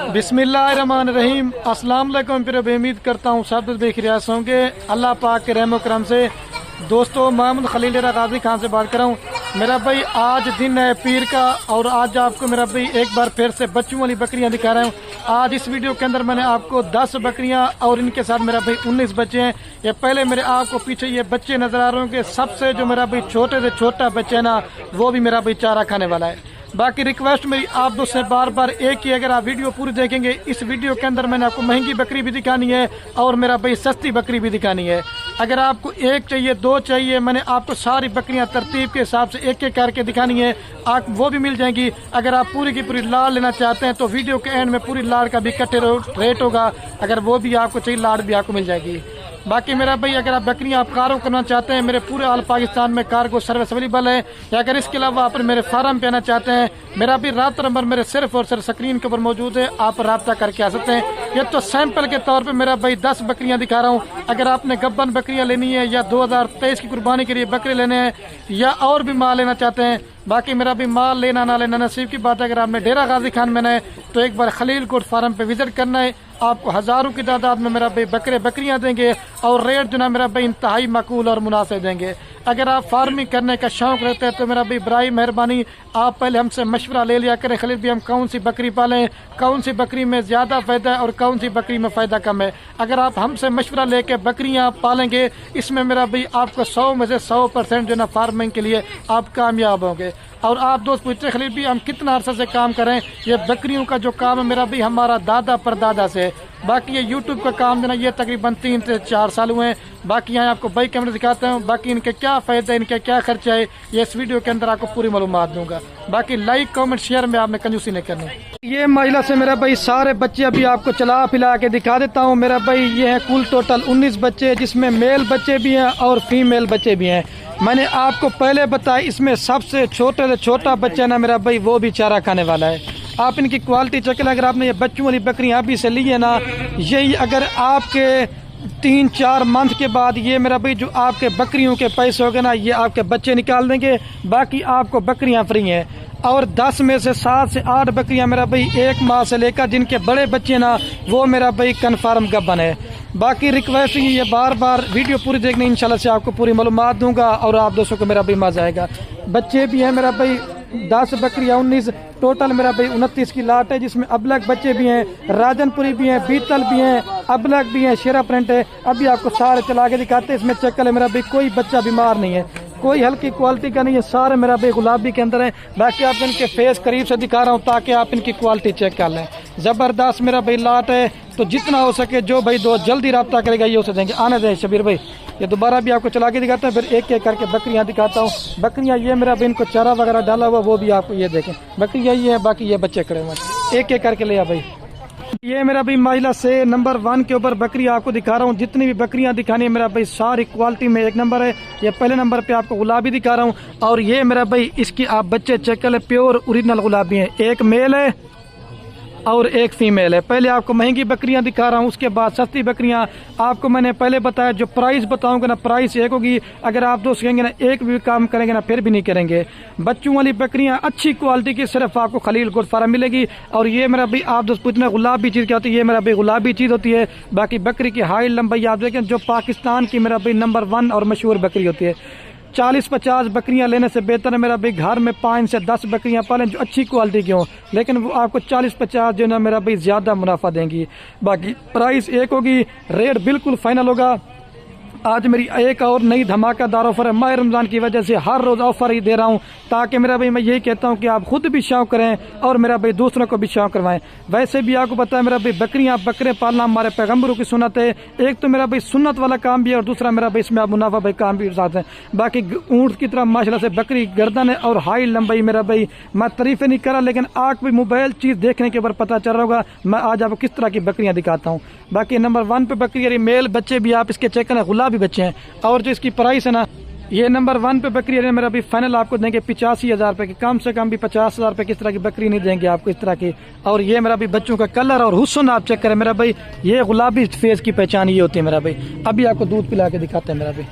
बिस्मिल्लाहिर्रहमानिर्रहीम। अस्सलाम वालेकुम। फिर उम्मीद करता हूँ सब देख रहे होंगे अल्लाह पाक के रहम करम से। दोस्तों, मोहम्मद खलील गाजी खान से बात कर रहा हूँ। मेरा भाई आज दिन है पीर का और आज आपको मेरा भाई एक बार फिर से बच्चों वाली बकरियां दिखा रहा हूँ। आज इस वीडियो के अंदर मैंने आपको 10 बकरियां और इनके साथ मेरा भाई 19 बच्चे हैं। ये पहले मेरे आपको पीछे ये बच्चे नजर आ रहे होंगे। सबसे जो मेरा भाई छोटे से छोटा बच्चा है ना, वो भी मेरा भाई चारा खाने वाला है। बाकी रिक्वेस्ट मेरी आप दोस्तों से बार बार एक ही, अगर आप वीडियो पूरी देखेंगे, इस वीडियो के अंदर मैंने आपको महंगी बकरी भी दिखानी है और मेरा भाई सस्ती बकरी भी दिखानी है। अगर आपको एक चाहिए, दो चाहिए, मैंने आपको सारी बकरियां तरतीब के हिसाब से एक एक करके दिखानी है, आप वो भी मिल जाएंगी। अगर आप पूरी की पूरी लाड़ लेना चाहते हैं तो वीडियो के एंड में पूरी लाड़ का भी इकट्ठे रेट होगा। अगर वो भी आपको चाहिए, लाड़ भी आपको मिल जाएगी। बाकी मेरा भाई अगर आप बकरियां आप कार्गो करना चाहते हैं, मेरे पूरे ऑल पाकिस्तान में कार्गो सर्विस अवेलेबल है। या अगर इसके अलावा आप मेरे फार्म पे आना चाहते हैं, मेरा भी रब्ता नंबर मेरे सिर्फ और सिर्फ स्क्रीन के ऊपर मौजूद है, आप रब्ता करके आ सकते हैं। ये तो सैंपल के तौर पे मेरा भाई 10 बकरियां दिखा रहा हूँ। अगर आपने गब्बन बकरियां लेनी है या 2023 की कुर्बानी के लिए बकरे लेने हैं या और भी माल लेना चाहते हैं, बाकी मेरा भी माल लेना ना लेना नसीब की बात है। अगर आपने डेरा गाजी खान में है तो एक बार खलील कोट फार्म पे विजिट करना है। आपको हजारों की तादाद में मेरा भाई बकरियां देंगे और रेट जो ना मेरा भाई इंतहाई माकूल और मुनासिब देंगे। अगर आप फार्मिंग करने का शौक रखते हैं तो मेरा भाई बराई मेहरबानी आप पहले हमसे मशवरा ले लिया करें, खलील भी हम कौन सी बकरी पालें, कौन सी बकरी में ज्यादा फायदा है और कौन सी बकरी में फायदा कम है। अगर आप हमसे मशवरा लेके बकरियां पालेंगे, इसमें मेरा भाई आपको 100 में से 100% जो ना फार्मिंग के लिए आप कामयाब होंगे। और आप दोस्त पूछते खलील भी हम कितना अरसा से काम करें, ये बकरियों का जो काम है मेरा भी हमारा दादा परदादा से। बाकी ये यूट्यूब का काम देना ये तकरीबन 3 से 4 साल हुए हैं। बाकी यहाँ आपको बाई कैमरे दिखाता हूँ, बाकी इनके क्या फायदा है, इनके क्या खर्चा है, ये इस वीडियो के अंदर आपको पूरी मालूमात दूंगा। बाकी लाइक कमेंट शेयर में आपने कंजूसी नहीं करनी। ये महिला से मेरा भाई सारे बच्चे अभी आपको चला फिला के दिखा देता हूँ। मेरा भाई ये है कुल टोटल 19 बच्चे, जिसमें मेल बच्चे भी हैं और फीमेल बच्चे भी हैं। मैंने आपको पहले बताया इसमें सबसे छोटे से छोटा बच्चा ना मेरा भाई वो भी चारा खाने वाला है। आप इनकी क्वालिटी चेक करें। अगर आपने ये बच्चों वाली बकरियां अभी से ली है ना, यही अगर आपके 3-4 मंथ के बाद ये मेरा भाई जो आपके बकरियों के पैसे हो गए ना, ये आपके बच्चे निकाल देंगे। बाकी आपको बकरियां फ्री हैं और 10 में से 7 से 8 बकरियां मेरा भाई 1 माह से लेकर जिनके बड़े बच्चे ना, वो मेरा भाई कन्फर्म गब्बन है। बाकी रिक्वेस्ट ये बार बार वीडियो पूरी देखने, इंशाल्लाह से आपको पूरी मालूमात दूंगा और आप दोस्तों को मेरा भाई मजा आएगा। बच्चे भी हैं मेरा भाई 10 बकरियां 19 टोटल मेरा भाई 29 की लाट है, जिसमें अबलग बच्चे भी हैं, राजनपुरी भी हैं, बीतल भी हैं, अबलग भी हैं, शेरा प्रिंट है। अभी आपको सारे चला के दिखाते हैं। इसमें चेक कर मेरा भाई कोई बच्चा बीमार नहीं है, कोई हल्की क्वालिटी का नहीं है, सारे मेरा भाई गुलाबी के अंदर है। बाकी आप इनके फेस करीब से दिखा रहा हूँ ताकि आप इनकी क्वालिटी चेक कर लें। जबरदस्त मेरा भाई लाट है, तो जितना हो सके जो भाई दो जल्दी रब्ता करेगा ये उसे देंगे। आने दें शबीर भाई, ये दोबारा भी आपको चला के दिखाता हूँ, फिर एक एक करके बकरियां दिखाता हूँ। बकरियां ये मेरा भाई इनको चारा वगैरह डाला हुआ वो भी आपको ये देखें। बकरियां ये है, बाकी ये बच्चे खड़े हुए हैं। एक एक करके ले आ भाई। ये मेरा भाई महिला से नंबर 1 के ऊपर बकरी आपको दिखा रहा हूँ। जितनी भी बकरियां दिखानी है मेरा भाई सारी क्वालिटी में 1 नंबर है। ये पहले नंबर पे आपको गुलाबी दिखा रहा हूँ और ये मेरा भाई इसकी आप बच्चे चेक कर ले, प्योर ओरिजिनल गुलाबी है। एक मेल है और एक फीमेल है। पहले आपको महंगी बकरियां दिखा रहा हूं, उसके बाद सस्ती बकरियां। आपको मैंने पहले बताया जो प्राइस बताऊंगा ना, प्राइस एक होगी। अगर आप दोस्त कहेंगे ना एक भी काम करेंगे ना, फिर भी नहीं करेंगे। बच्चों वाली बकरियां अच्छी क्वालिटी की सिर्फ आपको खलील गोट फार्म मिलेगी। और ये मेरा भाई आप दोस्त पूछना गुलाबी चीज क्या होती है, ये मेरा भाई गुलाबी चीज होती है। बाकी बकरी की हाइट लंबाई आप देखें, जो पाकिस्तान की मेरा भाई नंबर 1 और मशहूर बकरी होती है। 40-50 बकरियां लेने से बेहतर है मेरा भाई घर में 5 से 10 बकरियां पालें जो अच्छी क्वालिटी की हों, लेकिन वो आपको 40-50 जो ना मेरा भाई ज्यादा मुनाफा देंगी। बाकी प्राइस एक होगी, रेट बिल्कुल फाइनल होगा। आज मेरी एक और नई धमाकेदार ऑफर है। माह रमजान की वजह से हर रोज ऑफर ही दे रहा हूं, ताकि मेरा भाई मैं यही कहता हूं कि आप खुद भी शौक करें और मेरा भाई दूसरों को भी शौक करवाएं। वैसे भी आपको पता है मेरा भाई बकरियां बकरे पालना हमारे पैगम्बरों की सुन्नत है। एक तो मेरा भाई सुन्नत वाला काम भी है और दूसरा मेरा भाई इसमें आप मुनाफा भाई काम भी साथ है। बाकी ऊँट की तरह माशाल्लाह से बकरी गर्दन है और हाई लंबाई मेरा भाई मैं तारीफें नहीं करा, लेकिन आग भी मोबाइल चीज देखने के ऊपर पता चल रहा होगा। मैं आज आपको किस तरह की बकरियां दिखाता हूँ। बाकी नंबर 1 पे बकरी मेल बच्चे भी आप इसके चेक करें, गुलाबी बच्चे हैं। और जो इसकी प्राइस है ना, ये नंबर 1 पे बकरी है मेरा भी फाइनल आपको देंगे 85,000 रुपए की। कम से कम भी 50,000 रुपए की इस तरह की बकरी नहीं देंगे आपको इस तरह की। और ये मेरा भी बच्चों का कलर और हुस्न आप चेक करें मेरा भाई, ये गुलाबी फेस की पहचान ये होती है मेरा भाई। अभी आपको दूध पिला के दिखाते हैं मेरा भाई।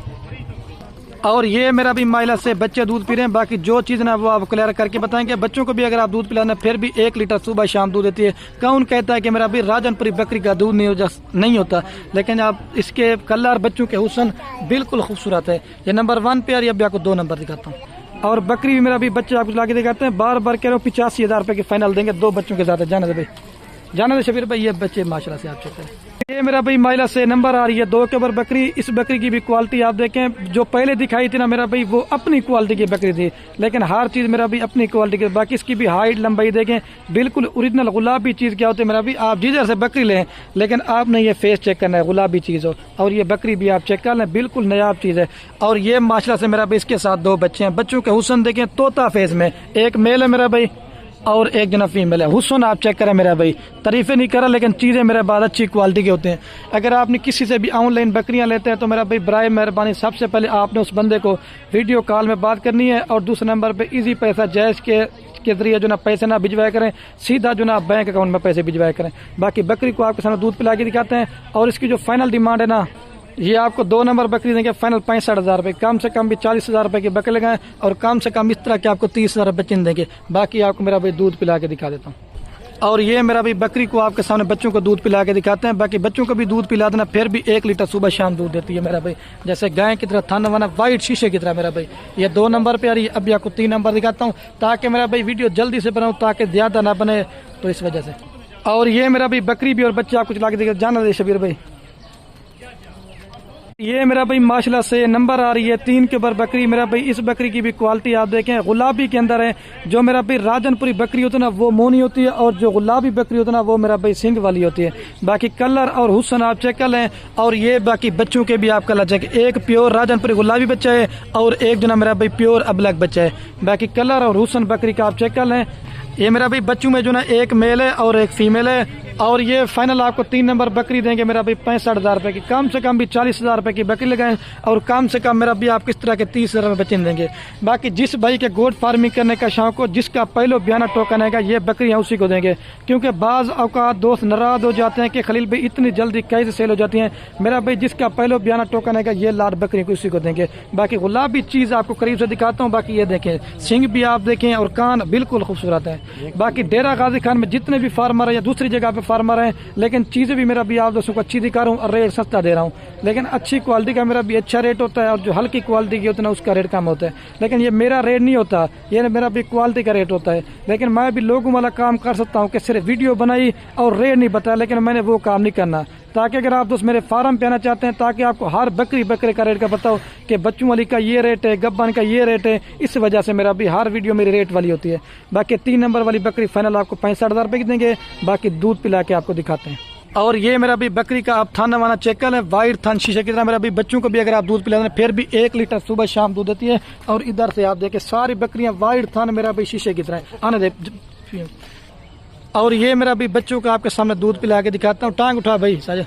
और ये मेरा भी महिला से बच्चे दूध पी रहे हैं। बाकी जो चीज़ ना वो आप क्लियर करके बताएंगे। बच्चों को भी अगर आप दूध पिलाना फिर भी 1 लीटर सुबह शाम दूध देती है। कौन कहता है कि मेरा भी राजनपुरी बकरी का दूध नहीं होता, लेकिन आप इसके कलर बच्चों के हुस्न बिल्कुल खूबसूरत है। ये नंबर 1 पे, और ये अभी आपको 2 नंबर दिखाता हूँ। और बकरी भी मेरा भी बच्चे आपको ला के दिखाते हैं। बार बार कह रहे हो 85,000 रुपये की फाइनल देंगे 2 बच्चों के साथ। जाने दे भाई, जाने दे शबीर भाई। ये बच्चे माशाल्लाह से आप चेक करें। ये मेरा भाई महिला से नंबर आ रही है 2 के ऊपर बकरी। इस बकरी की भी क्वालिटी आप देखें, जो पहले दिखाई थी ना मेरा भाई वो अपनी क्वालिटी की बकरी थी, लेकिन हर चीज़ मेरा भी अपनी क्वालिटी की। बाकी इसकी भी हाइट लंबाई देखें, बिल्कुल ओरिजिनल गुलाबी चीज़ क्या होती है मेरा भी। आप जिधर से बकरी लें, लेकिन आपने ये फेस चेक करना है, गुलाबी चीज़ हो। और ये बकरी भी आप चेक कर लें, बिल्कुल नायाब चीज़ है। और ये माशाल्लाह से मेरा भाई इसके साथ 2 बच्चे हैं। बच्चों के हुस्न देखें, तोता फेस में, एक मेल है मेरा भाई और एक जना फीमेल है। हुस्न आप चेक करें मेरा भाई, तारीफें नहीं कर रहा, लेकिन चीज़ें मेरे बाद अच्छी क्वालिटी के होते हैं। अगर आपने किसी से भी ऑनलाइन बकरियां लेते हैं तो मेरा भाई बराए मेहरबानी सबसे पहले आपने उस बंदे को वीडियो कॉल में बात करनी है, और दूसरे नंबर पे इजी पैसा जैज के जरिए जो ना पैसे ना भिजवाया करें, सीधा जो ना बैंक अकाउंट में पैसे भिजवाया करें। बाकी बकरी को आपके सामने दूध पिला के दिखाते हैं। और इसकी जो फाइनल डिमांड है ना, ये आपको 2 नंबर बकरी देंगे फाइनल 65,000 रुपये। कम से कम भी 40,000 रुपये की बकरी लगाएं, और कम से कम इस तरह के आपको 30,000 रुपये चिन्ह देंगे। बाकी आपको मेरा भाई दूध पिला के दिखा देता हूँ। और ये मेरा भी बकरी को आपके सामने बच्चों को दूध पिला के दिखाते हैं। बाकी बच्चों को भी दूध पिला देना, फिर भी 1 लीटर सुबह शाम दूध देती है मेरा भाई, जैसे गाय की तरह, थन वना वाइट शीशे की तरह मेरा भाई। ये 2 नंबर पे आ रही है। अभी आपको 3 नंबर दिखाता हूँ, ताकि मेरा भाई वीडियो जल्दी से बनाऊँ, ताकि ज्यादा ना बने, तो इस वजह से। और ये मेरा भाई बकरी भी और बच्चे आपको चला के दिखा, जाना दे शबीर भाई। ये मेरा भाई माशाल्लाह से नंबर आ रही है 3 के ऊपर बकरी। मेरा भाई इस बकरी की भी क्वालिटी आप देखें, गुलाबी के अंदर है। जो मेरा भाई राजनपुरी बकरी होती है ना वो मोनी होती है, और जो गुलाबी बकरी होती है ना वो मेरा भाई सिंग वाली होती है। बाकी कलर और हुस्न आप चेक कर लें। और ये बाकी बच्चों के भी आप कलर चेक, एक प्योर राजनपुरी गुलाबी बच्चा है और एक जो ना मेरा भाई प्योर अब्लैक बच्चा है। बाकी कलर और हुस्न बकरी का आप चेक कर लें। ये मेरा भाई बच्चों में जो ना एक मेल है और एक फीमेल है। और ये फाइनल आपको 3 नंबर बकरी देंगे मेरा भाई 65,000 रुपये की। कम से कम भी 40,000 रुपये की बकरी लगाएं, और कम से कम मेरा भी आप किस तरह के 30,000 रुपये बच्चे देंगे। बाकी जिस भाई के गोट फार्मिंग करने का शौक हो, जिसका पहले बयाना टोकन है, ये बकरियां उसी को देंगे। क्योंकि बाज़ औकात दोस्त नाराज हो जाते हैं कि खलील भाई इतनी जल्दी कैसे सेल हो जाती हैं। मेरा भाई जिसका पहले बयाना टोकन है, ये लाट बकरी को उसी को देंगे। बाकी गुलाबी चीज़ आपको करीब से दिखाता हूँ। बाकी ये देखें, सिंग भी आप देखें और कान बिल्कुल खूबसूरत है। बाकी डेरा गाजी खान में जितने भी फार्मर है या दूसरी जगह पे फार्मर हैं, लेकिन चीज़ें भी मेरा भी आप दोस्तों को अच्छी दिखा रहा हूँ और रेट सस्ता दे रहा हूँ। लेकिन अच्छी क्वालिटी का मेरा भी अच्छा रेट होता है, और जो हल्की क्वालिटी की होती है ना उसका रेट कम होता है। लेकिन ये मेरा रेट नहीं होता, ये मेरा भी क्वालिटी का रेट होता है। लेकिन मैं भी लोगों वाला काम कर सकता हूँ कि सिर्फ वीडियो बनाई और रेट नहीं बताया, लेकिन मैंने वो काम नहीं करना। ताकि अगर आप दोस्त मेरे फार्म पे आना चाहते हैं, ताकि आपको हर बकरे का रेट का पता हो कि बच्चों वाली का ये रेट है, गब्बान का ये रेट है, इस वजह से मेरा भी हर वीडियो मेरी रेट वाली होती है। बाकी 3 नंबर वाली बकरी फाइनल आपको 65,000 रुपये की देंगे। बाकी दूध पिला के आपको दिखाते हैं। और ये मेरा भी बकरी का आप थाना वाना चेक कर लें, वाइट थान शीशे की तरह। मेरा भी बच्चों को भी अगर आप दूध पिला दें फिर भी 1 लीटर सुबह शाम दूध देती है। और इधर से आप देखें सारी बकरियां वाइट थान मेरा भी शीशे की तरह। आने दे। और ये मेरा भी बच्चों का आपके सामने दूध पिला के दिखाता हूँ। टांग उठा भाई साजा,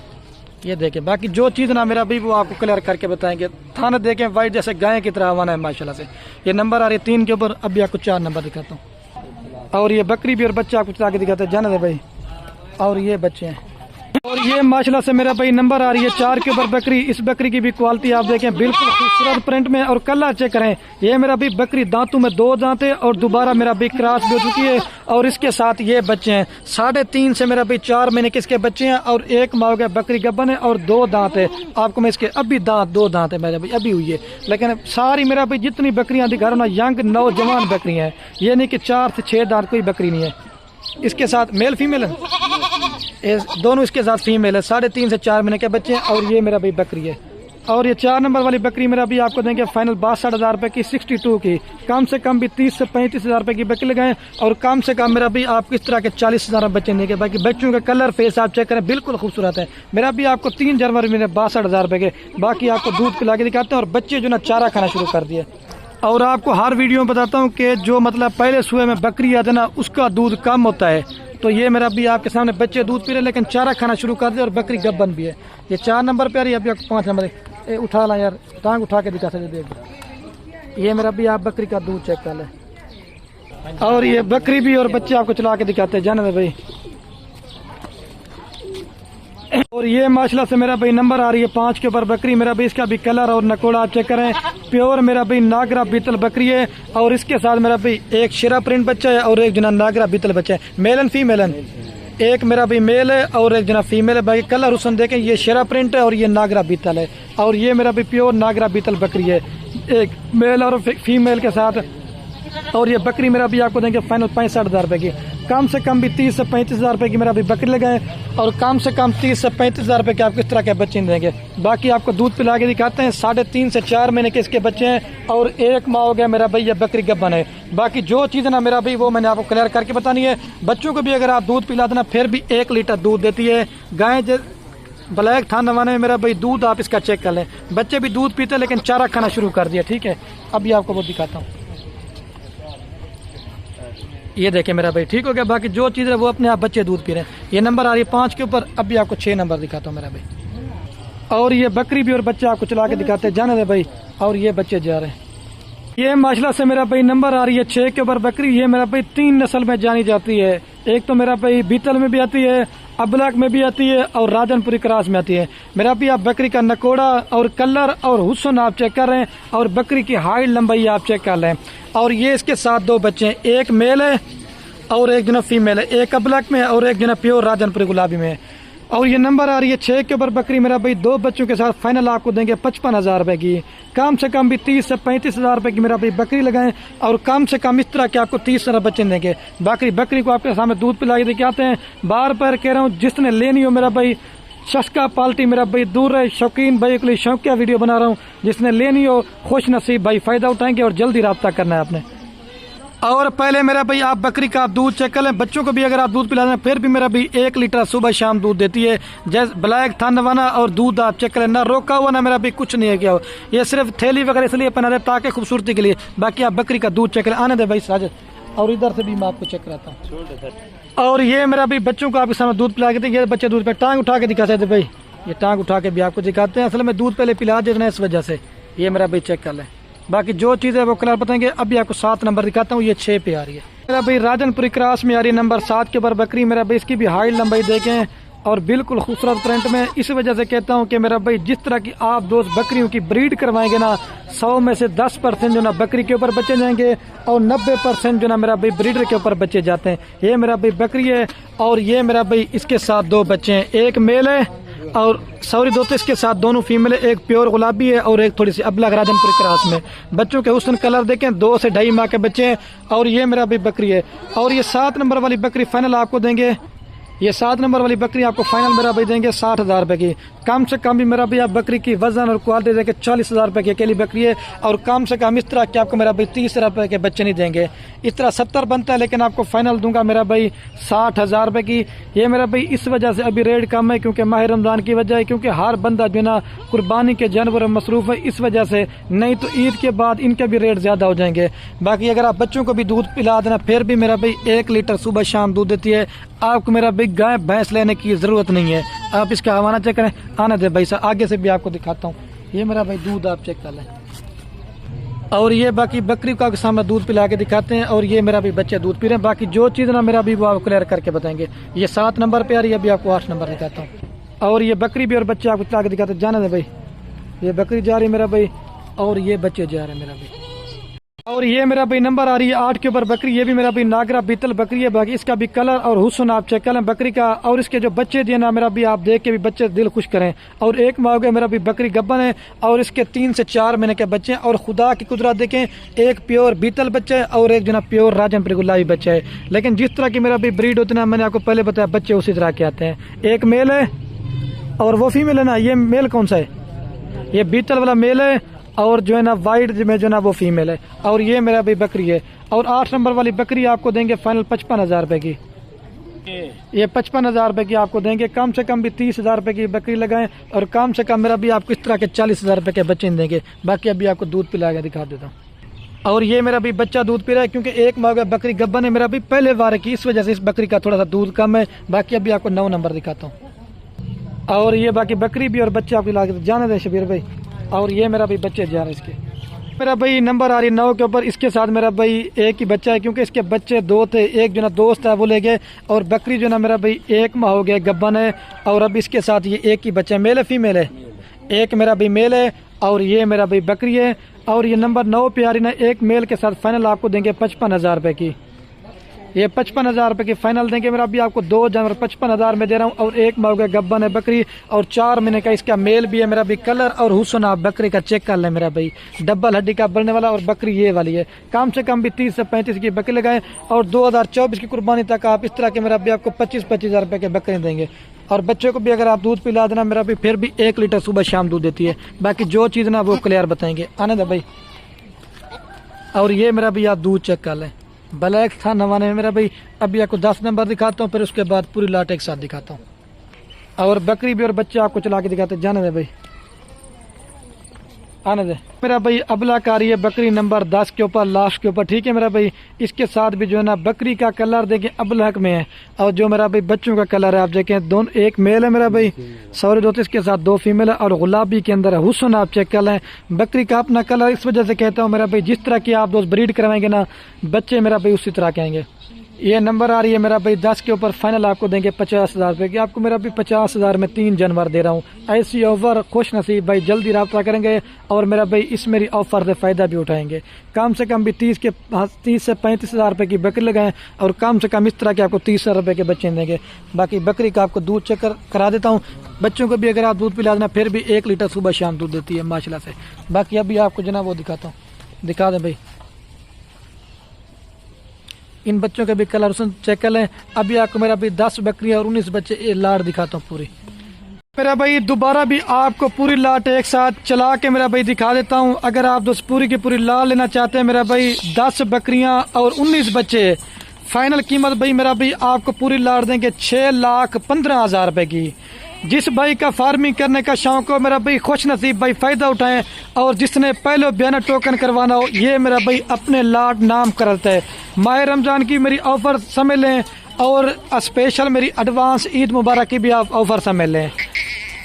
ये देखें। बाकी जो चीज़ ना मेरा भी वो आपको क्लियर करके बताएंगे। थाना देखें वाइट जैसे गाय की तरह आवाना है माशाल्लाह से। ये नंबर आ रही है 3 के ऊपर। अभी आपको 4 नंबर दिखाता हूँ। और ये बकरी भी और बच्चा आपको चला के दिखाते हैं, जाने दे भाई। और ये बच्चे हैं। और ये माशाल्लाह से मेरा भाई नंबर आ रही है 4 के ऊपर बकरी। इस बकरी की भी क्वालिटी आप देखें, बिल्कुल खूबसूरत प्रिंट में। और कलर चेक करें, ये मेरा भी बकरी दांतों में 2 दांत है, और दोबारा मेरा भी क्रॉस भी हो चुकी है। और इसके साथ ये बच्चे हैं 3.5 से मेरा भी 4 महीने के इसके बच्चे हैं। और 1 माह के बकरी गब्बन है और 2 दांत है। आपको मैं इसके अभी 2 दांत है मेरा भाई, अभी हुई है। लेकिन सारी मेरा भाई जितनी बकरियां दिखा रहा हूं ना, यंग नौजवान बकरियां हैं। ये नहीं कि 4 से 6 दांत कोई बकरी नहीं है। इसके साथ मेल फीमेल है, दोनों इसके साथ फीमेल है। 3.5 से 4 महीने के बच्चे हैं। और ये मेरा भाई बकरी है। और ये 4 नंबर वाली बकरी मेरा भी आपको देंगे फाइनल 62,000 रुपये की, 62 की। कम से कम भी 30 से 35,000 रुपये की बकरी लगाएं, और कम से कम मेरा भी आप इस तरह के 40,000 बच्चे देंगे। बाकी बच्चों का कलर फेस आप चेक करें, बिल्कुल खूबसूरत है। मेरा भी आपको 3 जनवरी में 62,000 रुपये के। बाकी आपको दूध पिला के दिखाते हैं, और बच्चे जो ना चारा खाना शुरू कर दिए। और आपको हर वीडियो में बताता हूँ कि जो मतलब पहले सुबह में बकरी आते ना उसका दूध कम होता है। तो ये मेरा भी आपके सामने बच्चे दूध पी रहे, लेकिन चारा खाना शुरू कर दिया, और बकरी गब्बन भी है। ये 4 नंबर पे आ रही है। अभी आपको 5 नंबर उठा ला यार, टांग उठा के दिखा सकते देख। ये मेरा भी आप बकरी का दूध चेक कर लें। और ये बकरी भी और बच्चे आपको चला के दिखाते हैं, जाने दे भाई। और ये माशाल्लाह से मेरा भाई नंबर आ रही है 5 के ऊपर बकरी। मेरा भाई इसका भी कलर और नकोड़ा आप चेक करें, प्योर मेरा भाई नागरा बीतल बकरी है। और इसके साथ मेरा भाई एक शेरा प्रिंट बच्चा है और एक जना नागरा बीतल बच्चा है, मेल एंड फीमेल है। एक मेरा भाई मेल है और एक जना फीमेल है। बाकी कलर हुसन देखें, ये शेरा प्रिंट है और ये नागरा बीतल है। और ये मेरा भाई प्योर नागरा बीतल बकरी है, एक मेल और फीमेल के साथ। और ये बकरी मेरा भी आपको देंगे फाइनल 65,000 रुपए की। कम से कम भी 30 से 35,000 रुपए की मेरा भी बकरी लगाए और कम से कम 30 से 35,000 रुपए के आप किस तरह के बच्चे देंगे। बाकी आपको दूध पिला के दिखाते हैं। 3.5 से 4 महीने के इसके बच्चे हैं और 1 माह हो गया मेरा भाई ये बकरी गब्बन है। बाकी जो चीज़ ना मेरा भाई वो मैंने आपको क्लियर करके बतानी है। बच्चों को भी अगर आप दूध पिला देना फिर भी 1 लीटर दूध देती है गाय। ब्लैक थान नवाने में मेरा भाई दूध आप इसका चेक कर लें। बच्चे भी दूध पीते लेकिन चारा खाना शुरू कर दिया, ठीक है। अभी आपको वो दिखाता हूँ, ये देखें मेरा भाई ठीक हो गया। बाकी जो चीज़ है वो अपने आप बच्चे दूध पी रहे हैं। ये नंबर आ रही है 5 के ऊपर। अभी आपको 6 नंबर दिखाता हूँ मेरा भाई। और ये बकरी भी और बच्चे आपको चला के दिखाते हैं, जाने दे भाई। और ये बच्चे जा रहे हैं। ये माशाल्लाह से मेरा भाई नंबर आ रही है 6 के ऊपर बकरी। ये मेरा भाई 3 नस्ल में जानी जाती है। एक तो मेरा भाई बीतल में भी आती है, अबलक में भी आती है और राजनपुरी क्रास में आती है। मेरा भी आप बकरी का नकोड़ा और कलर और हुस्न आप चेक कर रहे हैं और बकरी की हाइट लंबाई आप चेक कर रहे हैं। और ये इसके साथ 2 बच्चे हैं, एक मेल है और एक जना फीमेल है, एक अबलक में और एक जना प्योर राजनपुरी गुलाबी में है। और ये नंबर आ रही है 6 के ऊपर बकरी। मेरा भाई 2 बच्चों के साथ फाइनल आपको देंगे 55,000 रुपए की। कम से कम भी 30 से 35,000 रुपए की मेरा भाई बकरी लगाएं और कम से कम इस तरह के आपको 30 तरह बच्चे देंगे। बाकी बकरी को आपके सामने दूध पिला के देखे आते हैं। बार बार कह रहा हूँ, जिसने लेनी हो मेरा भाई शस्का पाल्टी मेरा भाई दूर रहे। शौकीन भाई के लिए शौकिया वीडियो बना रहा हूँ। जिसने लेनी हो खुश नसीब भाई फायदा उठाएंगे और जल्दी रब्ता करना है आपने। और पहले मेरा भाई आप बकरी का आप दूध चेक कर लें। बच्चों को भी अगर आप दूध पिला दें फिर भी मेरा भाई 1 लीटर सुबह शाम दूध देती है। जैसे ब्लैक था नवाना और दूध आप चेक करें, ना रोका हुआ ना मेरा भाई कुछ नहीं है क्या हो। ये सिर्फ थैली वगैरह इसलिए पहना दे ताकि खूबसूरती के लिए। बाकी आप बकरी का दूध चेक करें। आने दे भाई साजिद। और इधर से भी मैं आपको चेक कराता हूँ। और ये मेरा भाई बच्चों को आपके सामने दूध पिला के ये बच्चे दूध पे टांग उठा के दिखा सकते भाई। ये टांग उठा के भी आपको दिखाते हैं। असल में दूध पहले पिला देना इस वजह से। ये मेरा भाई चेक कर लें। बाकी जो चीज़ है वो कलर बताएंगे। अभी आपको 7 नंबर दिखाता हूँ। ये 6 पे आ रही है मेरा भाई राजनपुरी क्रास में आ रही है नंबर 7 के ऊपर बकरी। मेरा भाई इसकी भी हाइट लंबाई देखें और बिल्कुल खूबसूरत प्रिंट में। इस वजह से कहता हूँ कि मेरा भाई जिस तरह की आप दोस्त बकरियों की ब्रीड करवाएंगे ना, 100 में से 10% जो ना बकरी के ऊपर बच्चे जाएंगे और 90% जो ना मेरा भाई ब्रीडर के ऊपर बच्चे जाते हैं। ये मेरा भाई बकरी है और ये मेरा भाई इसके साथ 2 बच्चे हैं, एक मेल है और सॉरी दोस्तों इसके साथ दोनों फीमेल है। एक प्योर गुलाबी है और एक थोड़ी सी अबलग राजनपुरी क्रास में। बच्चों के हुस्न कलर देखें, 2 से 2.5 माह के बच्चे हैं। और ये मेरा भी बकरी है। और ये 7 नंबर वाली बकरी फाइनल आपको देंगे। ये 7 नंबर वाली बकरी आपको फाइनल मेरा भाई देंगे 60,000 रुपए की। कम से कम भी मेरा भाई आप बकरी की वजन और क्वालिटी देखे 40,000 रुपए की अकेली बकरी है। और कम से कम इस तरह के आपको मेरा भाई 30 रुपए के बच्चे नहीं देंगे। इस तरह 70 बनता है लेकिन आपको फाइनल दूंगा मेरा भाई 60,000 रुपए की। ये मेरा भाई इस वजह से अभी रेट कम है क्योंकि माह रमजान की वजह है, क्योंकि हर बंदा जो ना कुर्बानी के जानवर में मसरूफ है इस वजह से। नहीं तो ईद के बाद इनके भी रेट ज्यादा हो जाएंगे। बाकी अगर आप बच्चों को भी दूध पिला देना फिर भी मेरा भाई 1 लीटर सुबह शाम दूध देती है। आपको मेरा भाई गाय भैंस लेने की जरूरत नहीं है। आप इसका हवाना चेक करें। आने दे भाई साहब, आगे से भी आपको दिखाता हूँ। ये मेरा भाई दूध आप चेक कर लें। और ये बाकी बकरी का सामने दूध पिला के दिखाते हैं और ये मेरा भी बच्चे दूध पी रहे हैं। बाकी जो चीज़ ना मेरा भी वो आप क्लियर करके बताएंगे। ये 7 नंबर पे आ रही है। अभी आपको 8 नंबर दिखाता हूँ। और ये बकरी भी और बच्चे आपको चला के दिखाते हैं। जाने दे भाई। ये बकरी जा रही है मेरा भाई और ये बच्चे जा रहे हैं मेरा भाई। और ये मेरा भाई नंबर आ रही है 8 के ऊपर बकरी। ये भी मेरा भाई नागरा बीतल बकरी है। बाकी इसका भी कलर और हुस्न आप चेक करें बकरी का। और इसके जो बच्चे दिए ना मेरा भी आप देख के भी बच्चे दिल खुश करें। और 1 माह हो गया मेरा भी बकरी गब्बन है और इसके 3 से 4 महीने के बच्चे हैं। और खुदा की कुदरत देखें, एक प्योर बीतल बच्चा है और एक जना प्योर राजनपुरी गुलाबी बच्चा है। लेकिन जिस तरह की मेरा भी ब्रीड होती है ना, मैंने आपको पहले बताया बच्चे उसी तरह के आते हैं। एक मेल है और वो फीमेल है ना। ये मेल कौन सा है? ये बीतल वाला मेल है और जो है ना वाइट में जो ना वो फीमेल है। और ये मेरा भाई बकरी है। और 8 नंबर वाली बकरी आपको देंगे फाइनल 55,000 रुपए की। ये 55,000 रुपए की आपको देंगे। कम से कम भी 30,000 रुपए की बकरी लगाएं और कम से कम मेरा भी आपको इस तरह के 40,000 रुपए के बच्चे देंगे। बाकी अभी आपको दूध पिला के दिखा देता हूँ। और ये मेरा भी बच्चा दूध पी रहा है क्योंकि 1 माह बकरी गब्बन है मेरा भी पहले बार की, इस वजह से इस बकरी का थोड़ा सा दूध कम है। बाकी अभी आपको 9 नंबर दिखाता हूँ। और ये बाकी बकरी भी और बच्चे आपको ला के जाने दे शबीर भाई। और ये मेरा भी बच्चे जा रहे हैं इसके। मेरा भाई नंबर आ रही 9 के ऊपर। इसके साथ मेरा भाई एक ही बच्चा है, क्योंकि इसके बच्चे 2 थे, एक जो ना दोस्त है वो ले गए, और बकरी जो ना मेरा भाई 1 माह हो गया गब्बन है। और अब इसके साथ ये एक ही बच्चा है, मेल है फीमेल है? एक मेरा भाई मेल है और ये मेरा भाई बकरी है। और ये नंबर 9 पे आ रही ना, एक मेल के साथ फाइनल आपको देंगे 55,000 रुपये की। ये 55,000 रुपये की फाइनल देंगे मेरा। अभी आपको 2 जानवर 55,000 में दे रहा हूँ, और 1 माह हो गया गब्बन है बकरी, और 4 महीने का इसका मेल भी है मेरा भाई। कलर और हुस्न आप बकरी का चेक कर लें मेरा भाई, डबल हड्डी का बनने वाला, और बकरी ये वाली है। कम से कम भी 30 से 35 की बकरी लगाएं, और 2024 की कुर्बानी तक आप इस तरह के मेरा भी आपको 25,000 रुपये के बकरे देंगे। और बच्चों को भी अगर आप दूध पिला देना मेरा भी, फिर भी 1 लीटर सुबह शाम दूध देती है। बाकी जो चीज़ ना वो क्लियर बताएंगे, आने दे भाई। और ये मेरा भी आप दूध चेक कर लें, ब्लैक था नवाने में मेरा भाई। अभी आपको 10 नंबर दिखाता हूँ, फिर उसके बाद पूरी लाट एक साथ दिखाता हूँ, और बकरी भी और बच्चे आपको चला के दिखाते। जाने दे भाई, आने दे मेरा भाई। अबला का रही है बकरी नंबर 10 के ऊपर, लास्ट के ऊपर, ठीक है मेरा भाई। इसके साथ भी जो है ना बकरी का कलर देखें अबलहक में है, और जो मेरा भाई बच्चों का कलर है आप देखें, दोनों एक मेल है मेरा भाई, सॉरी दोस्त, इसके साथ 2 फीमेल है, और गुलाबी के अंदर है। हुस्न आप चेक कर लें, बकरी का अपना कलर इस वजह से कहता हूँ मेरा भाई, जिस तरह की आप दोस्त ब्रीड करवाएंगे ना बच्चे मेरा भाई उसी तरह के आएंगे। ये नंबर आ रही है मेरा भाई 10 के ऊपर, फाइनल आपको देंगे 50,000 रुपये की। आपको मेरा भी 50,000 में 3 जानवर दे रहा हूँ। ऐसी ऑफर खुश नसीब भाई जल्दी रब्ता करेंगे, और मेरा भाई इस मेरी ऑफर से फ़ायदा भी उठाएंगे। कम से कम भी 30 से 35,000 रुपये की बकरी लगाएं, और कम से कम इस तरह के आपको 30,000 रुपये के बच्चे देंगे। बाकी बकरी का आपको दूध चेक करा देता हूँ। बच्चों को भी अगर आप दूध पिला देना फिर भी 1 लीटर सुबह शाम दूध देती है माशाल्लाह से। बाकी अभी आपको जना वो दिखाता हूँ, दिखा दें भाई। इन बच्चों के भी कलर चेक कर लें। अभी आपको मेरा भी 10 बकरियां और 19 बच्चे लाट दिखाता हूँ पूरी मेरा भाई। दोबारा भी आपको पूरी लाट एक साथ चला के मेरा भाई दिखा देता हूँ। अगर आप दोस्त पूरी की पूरी लाट लेना चाहते हैं मेरा भाई, 10 बकरियां और 19 बच्चे, फाइनल कीमत भाई मेरा भाई आपको पूरी लाट देंगे 6,15,000 रुपए की। जिस भाई का फार्मिंग करने का शौक हो मेरा भाई, खुश नसीब भाई फ़ायदा उठाएं, और जिसने पहले बयाना टोकन करवाना हो ये मेरा भाई अपने लाट नाम करता है। माह रमज़ान की मेरी ऑफ़र समझ लें, और स्पेशल मेरी एडवांस ईद मुबारक की भी आप ऑफ़र समझ लें।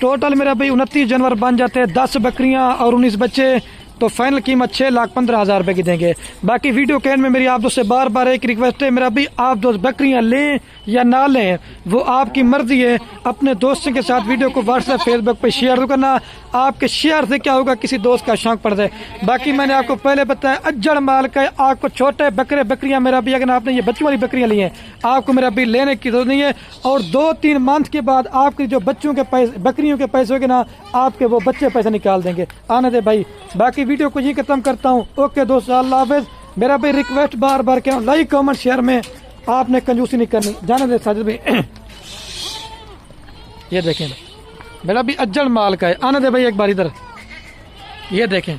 टोटल मेरा भाई 29 जानवर बन जाते हैं, 10 बकरियां और 19 बच्चे, तो फाइनल कीमत 6,15,000 रुपए की देंगे। बाकी वीडियो के एंड में मेरी आप दोस्त से बार बार एक रिक्वेस्ट है मेरा भी, आप दोस्त बकरियां लें या ना लें वो आपकी मर्जी है। अपने दोस्तों के साथ वीडियो को व्हाट्सएप फेसबुक पे शेयर तो करना, आपके शेयर से क्या होगा किसी दोस्त का शौक पड़ जाए। बाकी मैंने आपको पहले बताया अज्जड़ माल का आपको छोटे बकरे बकरियां मेरा भी, अगर आपने ये बच्चों वाली बकरियां ली हैं आपको मेरा भी लेने की जरूरत नहीं है। और 2-3 मंथ के बाद आपकी जो बच्चों के पैसे बकरियों के पैसे होंगे ना, आपके वो बच्चे पैसे निकाल देंगे। आने दे भाई, बाकी वीडियो को ये खत्म करता हूँ। ओके दोस्तों, अल्लाह हाफिज़। मेरा भाई रिक्वेस्ट बार बार क्या, लाइक कमेंट शेयर में आपने कंजूसी नहीं करनी। जाने दे साजिद भाई। ये देखें मेरा भी अज्जल माल का है। आने दे भाई एक बार इधर, ये देखें।